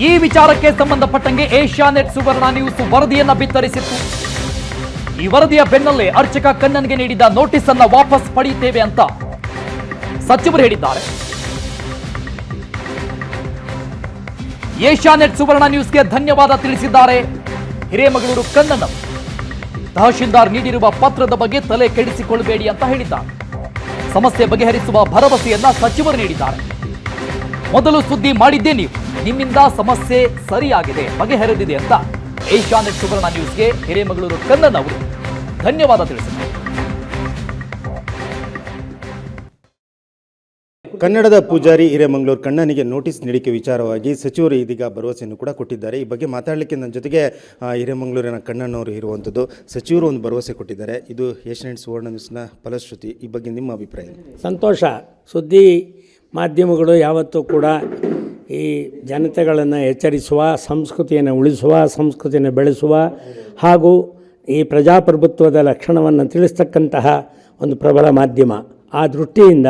ಈ ವಿಚಾರಕ್ಕೆ ಸಂಬಂಧಪಟ್ಟಂಗೆ ಏಷ್ಯಾನೆಟ್ ಸುವರ್ಣ ನ್ಯೂಸ್ ವರದಿಯನ್ನ ಬಿತ್ತರಿಸಿತ್ತು. ಈ ವರದಿಯ ಬೆನ್ನಲ್ಲೇ ಅರ್ಚಕ ಕಣ್ಣನ್ಗೆ ನೀಡಿದ ನೋಟಿಸ್ ಅನ್ನ ವಾಪಸ್ ಪಡೆಯುತ್ತೇವೆ ಅಂತ ಸಚಿವರು ಹೇಳಿದ್ದಾರೆ. ಏಷ್ಯಾನೆಟ್ ಸುವರ್ಣ ನ್ಯೂಸ್ಗೆ ಧನ್ಯವಾದ ತಿಳಿಸಿದ್ದಾರೆ ಹಿರೇಮಗಳೂರು ಕಣ್ಣನ್. ತಹಶೀಲ್ದಾರ್ ನೀಡಿರುವ ಪತ್ರದ ಬಗ್ಗೆ ತಲೆ ಕೆಡಿಸಿಕೊಳ್ಳಬೇಡಿ ಅಂತ ಹೇಳಿದ್ದಾರೆ. ಸಮಸ್ಯೆ ಬಗೆಹರಿಸುವ ಭರವಸೆಯನ್ನ ಸಚಿವರು ನೀಡಿದ್ದಾರೆ. ಮೊದಲು ಸುದ್ದಿ ಮಾಡಿದ್ದೇ ನೀವು, ನಿಮ್ಮಿಂದ ಸಮಸ್ಯೆ ಸರಿಯಾಗಿದೆ, ಬಗೆಹರಿದಿದೆ ಅಂತ ಏಷ್ಯಾನೆಟ್ ಸುವರ್ಣ ನ್ಯೂಸ್ಗೆ ಹಿರೇಮಗಳೂರು ಕಣ್ಣನ್ ಅವರು ಧನ್ಯವಾದ ತಿಳಿಸಿದ್ದಾರೆ. ಕನ್ನಡದ ಪೂಜಾರಿ ಹಿರೇಮಗಳೂರು ಕಣ್ಣನಿಗೆ ನೋಟಿಸ್ ನೀಡಿಕೆ ವಿಚಾರವಾಗಿ ಸಚಿವರು ಇದೀಗ ಭರವಸೆಯನ್ನು ಕೂಡ ಕೊಟ್ಟಿದ್ದಾರೆ. ಈ ಬಗ್ಗೆ ಮಾತಾಡಲಿಕ್ಕೆ ನನ್ನ ಜೊತೆಗೆ ಹಿರೇಮಗಳೂರಿನ ಕಣ್ಣನವರು ಇರುವಂಥದ್ದು. ಸಚಿವರು ಒಂದು ಭರವಸೆ ಕೊಟ್ಟಿದ್ದಾರೆ. ಇದು ಏಷ್ಯಾನೆಟ್ ಸುವರ್ಣ ನ್ಯೂಸ್ನ ಫಲಶ್ರುತಿ. ಈ ಬಗ್ಗೆ ನಿಮ್ಮ ಅಭಿಪ್ರಾಯ? ಸಂತೋಷ. ಸುದ್ದಿ ಮಾಧ್ಯಮಗಳು ಯಾವತ್ತೂ ಕೂಡ ಈ ಜನತೆಗಳನ್ನು ಎಚ್ಚರಿಸುವ, ಸಂಸ್ಕೃತಿಯನ್ನು ಉಳಿಸುವ, ಸಂಸ್ಕೃತಿಯನ್ನು ಬೆಳೆಸುವ ಹಾಗೂ ಈ ಪ್ರಜಾಪ್ರಭುತ್ವದ ಲಕ್ಷಣವನ್ನು ತಿಳಿಸ್ತಕ್ಕಂತಹ ಒಂದು ಪ್ರಬಲ ಮಾಧ್ಯಮ. ಆ ದೃಷ್ಟಿಯಿಂದ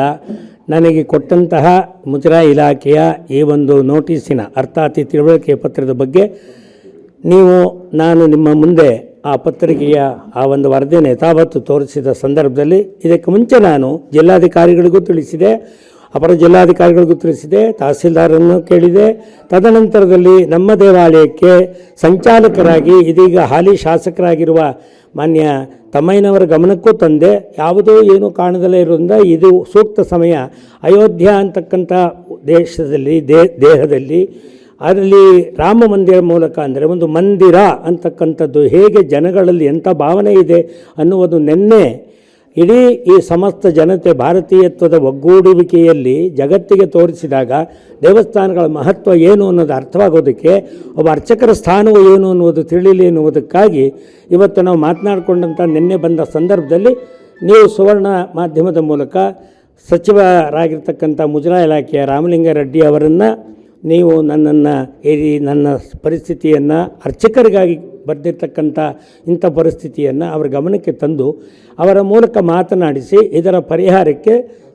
ನನಗೆ ಕೊಟ್ಟಂತಹ ಮುಜರಾಯಿ ಇಲಾಖೆಯ ಈ ಒಂದು ನೋಟಿಸಿನ ಅರ್ಥಾತ್ ತಿಳುವಳಿಕೆ ಪತ್ರದ ಬಗ್ಗೆ ನಾನು ನಿಮ್ಮ ಮುಂದೆ ಆ ಪತ್ರಿಕೆಯ ಆ ಒಂದು ವರದಿಯನ್ನು ಯಥಾವತ್ತು ತೋರಿಸಿದ ಸಂದರ್ಭದಲ್ಲಿ ಇದಕ್ಕೆ ಮುಂಚೆ ನಾನು ಜಿಲ್ಲಾಧಿಕಾರಿಗಳಿಗೂ ತಿಳಿಸಿದೆ, ಅಪರ ಜಿಲ್ಲಾಧಿಕಾರಿಗಳಿಗೂ ತಿಳಿಸಿದೆ, ತಹಸೀಲ್ದಾರನ್ನು ಕೇಳಿದೆ. ತದನಂತರದಲ್ಲಿ ನಮ್ಮ ದೇವಾಲಯಕ್ಕೆ ಸಂಚಾಲಕರಾಗಿ ಇದೀಗ ಹಾಲಿ ಶಾಸಕರಾಗಿರುವ ಮಾನ್ಯ ತಮ್ಮಯ್ಯನವರ ಗಮನಕ್ಕೂ ತಂದೆ. ಯಾವುದೋ ಏನೂ ಕಾಣದಲ್ಲೇ ಇರೋದ್ರಿಂದ ಇದು ಸೂಕ್ತ ಸಮಯ. ಅಯೋಧ್ಯ ಅಂತಕ್ಕಂಥ ದೇಹದಲ್ಲಿ ಅದರಲ್ಲಿ ರಾಮ ಮಂದಿರ ಮೂಲಕ ಅಂದರೆ ಒಂದು ಮಂದಿರ ಅಂತಕ್ಕಂಥದ್ದು ಹೇಗೆ ಜನಗಳಲ್ಲಿ ಎಂಥ ಭಾವನೆ ಇದೆ ಅನ್ನುವುದು ನಿನ್ನೆ ಇಡೀ ಈ ಸಮಸ್ತ ಜನತೆ ಭಾರತೀಯತ್ವದ ಒಗ್ಗೂಡುವಿಕೆಯಲ್ಲಿ ಜಗತ್ತಿಗೆ ತೋರಿಸಿದಾಗ ದೇವಸ್ಥಾನಗಳ ಮಹತ್ವ ಏನು ಅನ್ನೋದು ಅರ್ಥವಾಗೋದಕ್ಕೆ, ಒಬ್ಬ ಅರ್ಚಕರ ಸ್ಥಾನವು ಏನು ಅನ್ನೋದು ತಿಳಿಯಲಿ ಎನ್ನುವುದಕ್ಕಾಗಿ ಇವತ್ತು ನಾವು ಮಾತನಾಡಿಕೊಂಡಂಥ ನಿನ್ನೆ ಬಂದ ಸಂದರ್ಭದಲ್ಲಿ ನೀವು ಸುವರ್ಣ ಮಾಧ್ಯಮದ ಮೂಲಕ ಸಚಿವರಾಗಿರ್ತಕ್ಕಂಥ ಮುಜರಾಯಿ ಇಲಾಖೆಯ ರಾಮಲಿಂಗಾರೆಡ್ಡಿ ಅವರನ್ನು ನೀವು ನನ್ನ ಪರಿಸ್ಥಿತಿಯನ್ನು ಅರ್ಚಕರಿಗಾಗಿ ಬರೆದಿರ್ತಕ್ಕಂಥ ಇಂಥ ಪರಿಸ್ಥಿತಿಯನ್ನು ಅವರ ಗಮನಕ್ಕೆ ತಂದು ಅವರ ಮೂಲಕ ಮಾತನಾಡಿಸಿ ಇದರ ಪರಿಹಾರಕ್ಕೆ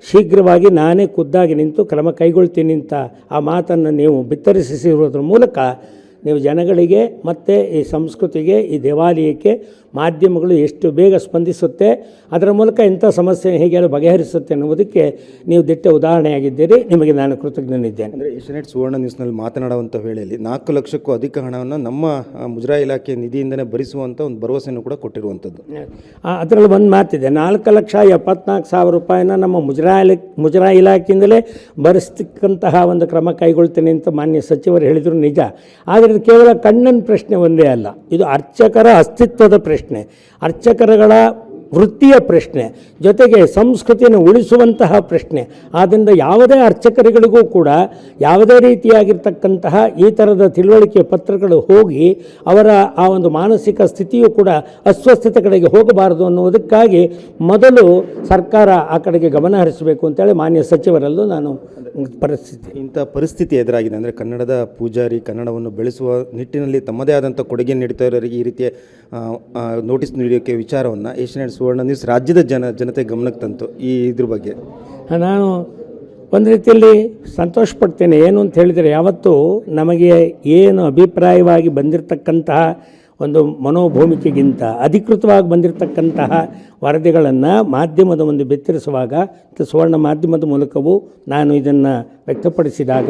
ಶೀಘ್ರವಾಗಿ ನಾನೇ ಖುದ್ದಾಗಿ ನಿಂತು ಕ್ರಮ ಕೈಗೊಳ್ತೀನಿ ಅಂತ ಆ ಮಾತನ್ನು ನೀವು ಬಿತ್ತರಿಸಿರುವುದರ ಮೂಲಕ ನೀವು ಜನಗಳಿಗೆ ಮತ್ತು ಈ ಸಂಸ್ಕೃತಿಗೆ, ಈ ದೇವಾಲಯಕ್ಕೆ ಮಾಧ್ಯಮಗಳು ಎಷ್ಟು ಬೇಗ ಸ್ಪಂದಿಸುತ್ತೆ, ಅದರ ಮೂಲಕ ಇಂಥ ಸಮಸ್ಯೆ ಹೇಗೆ ಬಗೆಹರಿಸುತ್ತೆ ಅನ್ನುವುದಕ್ಕೆ ನೀವು ದಿಟ್ಟ ಉದಾಹರಣೆಯಾಗಿದ್ದೀರಿ. ನಿಮಗೆ ನಾನು ಕೃತಜ್ಞನಿದ್ದೇನೆ. ಅಂದರೆ ಏಷ್ಯಾನೆಟ್ ಸುವರ್ಣ ನ್ಯೂಸ್ನಲ್ಲಿ ಮಾತನಾಡುವಂಥ ವೇಳೆಯಲ್ಲಿ 4 ಲಕ್ಷಕ್ಕೂ ಅಧಿಕ ಹಣವನ್ನು ನಮ್ಮ ಮುಜರಾಯಿ ಇಲಾಖೆ ನಿಧಿಯಿಂದಲೇ ಭರಿಸುವಂಥ ಒಂದು ಭರವಸೆಯನ್ನು ಕೂಡ ಕೊಟ್ಟಿರುವಂಥದ್ದು. ಅದರಲ್ಲಿ ಒಂದು ಮಾತಿದೆ, 4,74,000 ರೂಪಾಯಿನ ನಮ್ಮ ಮುಜರಾಯಿ ಇಲಾಖೆಯಿಂದಲೇ ಭರಿಸ್ತಕ್ಕಂತಹ ಒಂದು ಕ್ರಮ ಕೈಗೊಳ್ತೇನೆ ಅಂತ ಮಾನ್ಯ ಸಚಿವರು ಹೇಳಿದರು, ನಿಜ. ಆದರೆ ಇದು ಕೇವಲ ಕಣ್ಣನ ಪ್ರಶ್ನೆ ಒಂದೇ ಅಲ್ಲ, ಇದು ಅರ್ಚಕರ ಅಸ್ತಿತ್ವದ ಪ್ರಶ್ನೆ, ಅರ್ಚಕರುಗಳ ವೃತ್ತಿಯ ಪ್ರಶ್ನೆ, ಜೊತೆಗೆ ಸಂಸ್ಕೃತಿಯನ್ನು ಉಳಿಸುವಂತಹ ಪ್ರಶ್ನೆ. ಆದ್ದರಿಂದ ಯಾವುದೇ ಅರ್ಚಕರುಗಳಿಗೂ ಕೂಡ ಯಾವುದೇ ರೀತಿಯಾಗಿರ್ತಕ್ಕಂತಹ ಈ ಥರದ ತಿಳುವಳಿಕೆ ಪತ್ರಗಳು ಹೋಗಿ ಅವರ ಆ ಒಂದು ಮಾನಸಿಕ ಸ್ಥಿತಿಯೂ ಕೂಡ ಅಸ್ವಸ್ಥತೆ ಕಡೆಗೆ ಹೋಗಬಾರದು ಅನ್ನುವುದಕ್ಕಾಗಿ ಮೊದಲು ಸರ್ಕಾರ ಆ ಕಡೆಗೆ ಗಮನ ಹರಿಸಬೇಕು ಅಂತೇಳಿ ಮಾನ್ಯ ಸಚಿವರಲ್ಲೂ ನಾನು ಇಂಥ ಪರಿಸ್ಥಿತಿ ಎದುರಾಗಿದೆ. ಅಂದರೆ ಕನ್ನಡದ ಪೂಜಾರಿ ಕನ್ನಡವನ್ನು ಬೆಳೆಸುವ ನಿಟ್ಟಿನಲ್ಲಿ ತಮ್ಮದೇ ಆದಂಥ ಕೊಡುಗೆ ನೀಡ್ತಾ ಇರೋರಿಗೆ ಈ ರೀತಿಯ ನೋಟಿಸ್ ನೀಡೋಕ್ಕೆ ವಿಚಾರವನ್ನು ಏಷ್ಯಾನೆಟ್ ಸುವರ್ಣ ನ್ಯೂಸ್ ರಾಜ್ಯದ ಜನತೆ ಗಮನಕ್ಕೆ ತಂತು. ಇದ್ರ ಬಗ್ಗೆ ನಾನು ಒಂದು ರೀತಿಯಲ್ಲಿ ಸಂತೋಷ ಪಡ್ತೇನೆ. ಏನು ಅಂತ ಹೇಳಿದರೆ, ಯಾವತ್ತೂ ನಮಗೆ ಏನು ಅಭಿಪ್ರಾಯವಾಗಿ ಬಂದಿರತಕ್ಕಂತಹ ಒಂದು ಮನೋಭೂಮಿಕೆಗಿಂತ ಅಧಿಕೃತವಾಗಿ ಬಂದಿರತಕ್ಕಂತಹ ವರದಿಗಳನ್ನು ಮಾಧ್ಯಮದ ಮುಂದೆ ಬಿತ್ತರಿಸುವಾಗ ಸುವರ್ಣ ಮಾಧ್ಯಮದ ಮೂಲಕವೂ ನಾನು ಇದನ್ನು ವ್ಯಕ್ತಪಡಿಸಿದಾಗ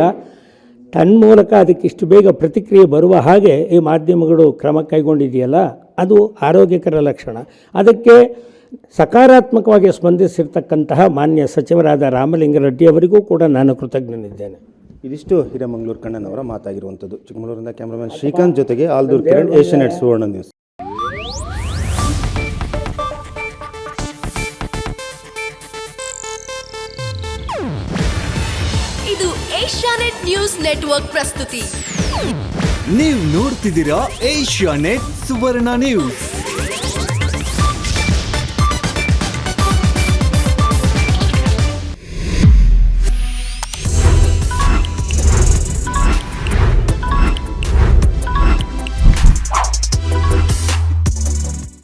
ತನ್ಮೂಲಕ ಅದಕ್ಕೆ ಇಷ್ಟು ಬೇಗ ಪ್ರತಿಕ್ರಿಯೆ ಬರುವ ಹಾಗೆ ಈ ಮಾಧ್ಯಮಗಳು ಕ್ರಮ ಕೈಗೊಂಡಿದೆಯಲ್ಲ, ಅದು ಆರೋಗ್ಯಕರ ಲಕ್ಷಣ. ಅದಕ್ಕೆ ಸಕಾರಾತ್ಮಕವಾಗಿ ಸ್ಪಂದಿಸಿರ್ತಕ್ಕಂತಹ ಮಾನ್ಯ ಸಚಿವರಾದ ರಾಮಲಿಂಗಾರೆಡ್ಡಿ ಅವರಿಗೂ ಕೂಡ ನಾನು ಕೃತಜ್ಞನಿದ್ದೇನೆ. ಇದಿಷ್ಟು ಹಿರೇಮಗಳೂರು ಕಣ್ಣನವರ ಮಾತಾಗಿರುವಂಥದ್ದು. ಚಿಕ್ಕಮಗಳೂರಿನ ಕ್ಯಾಮ್ರಾಮನ್ ಶ್ರೀಕಾಂತ್ ಜೊತೆಗೆ ಆಲ್ದೂರ್ ಕಿರಣ್, ಏಷ್ಯಾನೆಟ್ ಸುವರ್ಣ ನ್ಯೂಸ್. ಇದು ಏಷ್ಯಾನೆಟ್ ನ್ಯೂಸ್ ನೆಟ್ವರ್ಕ್ ಪ್ರಸ್ತುತಿ. ನೀವು ನೋಡ್ತಿದ್ದೀರಾ ಏಷ್ಯಾನೆಟ್ ಸುವರ್ಣ ನ್ಯೂಸ್.